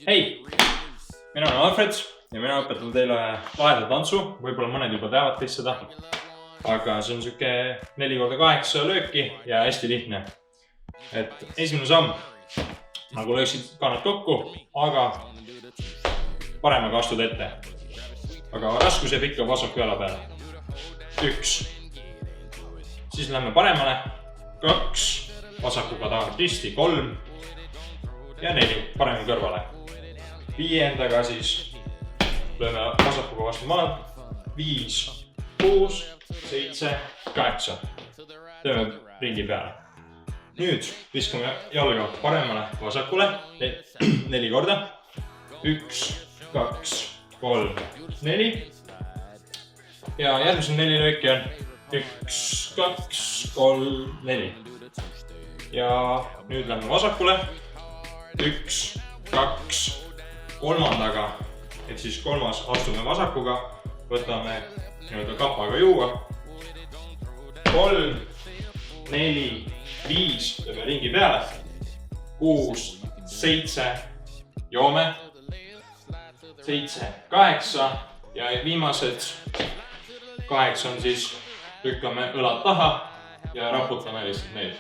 Hei, mina olen Alfred ja mina õpetan teile laheda tantsu, võib-olla mõned juba teavad teist seda. Aga see on siuke 4x8 lööki ja hästi lihtne. Et esimene samm, nagu lööksid kannad kokku, aga paremaga astud ette. Aga raskus jääb ikka vasaku jala peale. 1. Siis lähme paremale. 2. Vasakuga tagant risti. 3. Ja 4. Paremini kõrvale. 5. Siis lööme vasakuga vastu maad. 5, 6, 7, 8. Teeme ringi peale. Nüüd viskame jalga paremale vasakule 4 korda. 1, 2, 3, 4. Ja järgmisel 4 lööki on 1, 2, 3, 4. Ja nüüd lähme vasakule. 1, 2, kolmandaga. Et siis kolmas astume vasakuga. Võtame kapaga juua. 3, 4, 5. Teeme ringi peale. 6, 7. Joome. 7, 8. Ja viimased 8 on siis lükkame õlad taha ja raputame lihtsalt neid.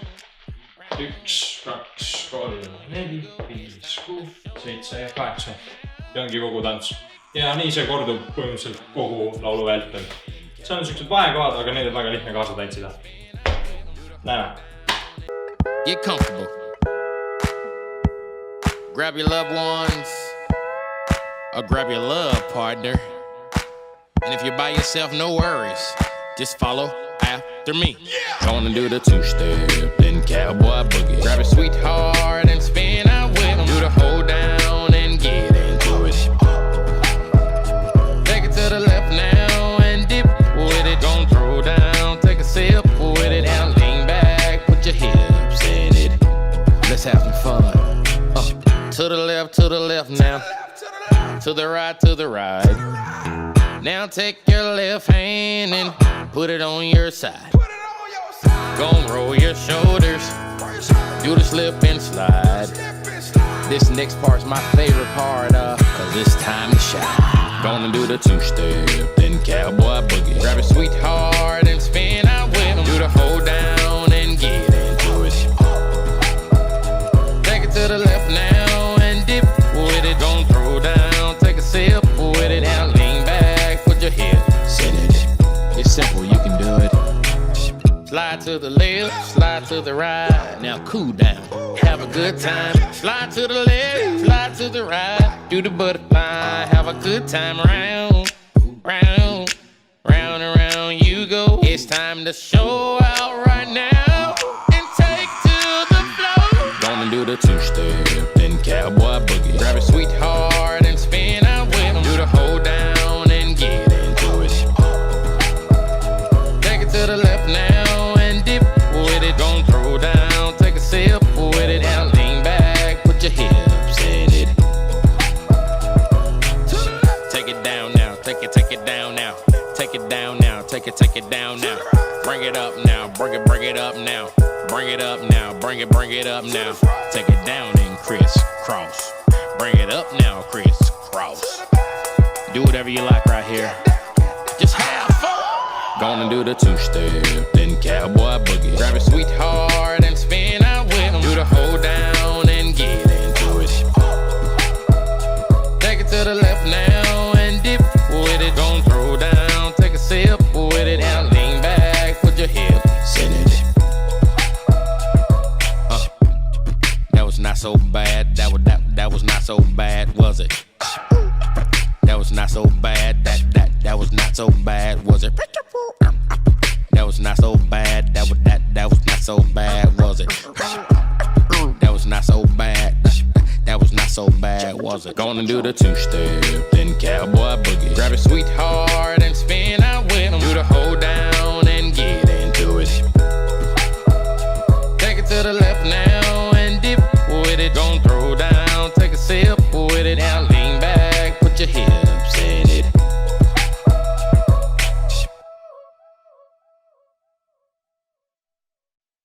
1, 2, 3, 4, 5, 6, 7 ja 8. Ja ongi kogu tants. Ja nii see kordub põhimõtteliselt kogu laulu vältel. See on siuksed vahekohad, aga neid on väga lihtne kaasa tantsida. Näeme. Get comfortable. Grab your loved ones or grab your love partner. And if you're by yourself, no worries. Just follow after me. Gonna do the 2-step, then cowboy boogie. Grab your sweetheart and spin out with them. Do the hold down and get into it. Take it to the left now and dip with it. Gonna throw down, take a sip with it. And lean back, put your hips in it. Let's have some fun. To the left now. To the right. Now take your left hand and put it on your side. Gonna roll your shoulders. Do the slip and slide. This next part's my favorite part, cause it's time to shine. Gonna do the 2-step, then cowboy boogie. Grab your sweetheart and spin out with them. Do the hold down and get into it. Take it to the left now and dip with it. Gonna throw down, take a sip with it. And lean back, put your hips in it. It's simple, you can do it. Slide to the left, slide to the right. Now cool down, have a good time. Slide to the left, slide to the right. Do the butterfly, have a good time. Round, round, round and round you go. It's time to show out right now and take to the floor. Gonna do the 2-step, then cowboy boogie. Grab a sweetheart and spin out with them. Do the hold down and get into it. Take it to the left now and dip with it. Gonna throw down, take a sip with it. And lean back, put your hips in it. Take it down now, take it down now. Take it down now, take it down now. Bring it up now, bring it up now. Bring it up now, bring it up now. Take it down and crisscross. Bring it up now, crisscross. Do whatever you like right here. Just have fun. Gonna do the 2-step, then cowboy boogie. Grab a sweetheart and spin out with them. Do the hold down and get into it. Take it to the left now and dip with it. Gonna throw down, take a sip with it. And lean back, put your hips in it. That was not so bad. That was not so bad, was it? That was not so bad. That was not so bad, was it? That was not so bad. That was not so bad, was it? That was not so bad. That was not so bad, was it? Gonna do the 2-step, then cowboy boogie. Grab a sweetheart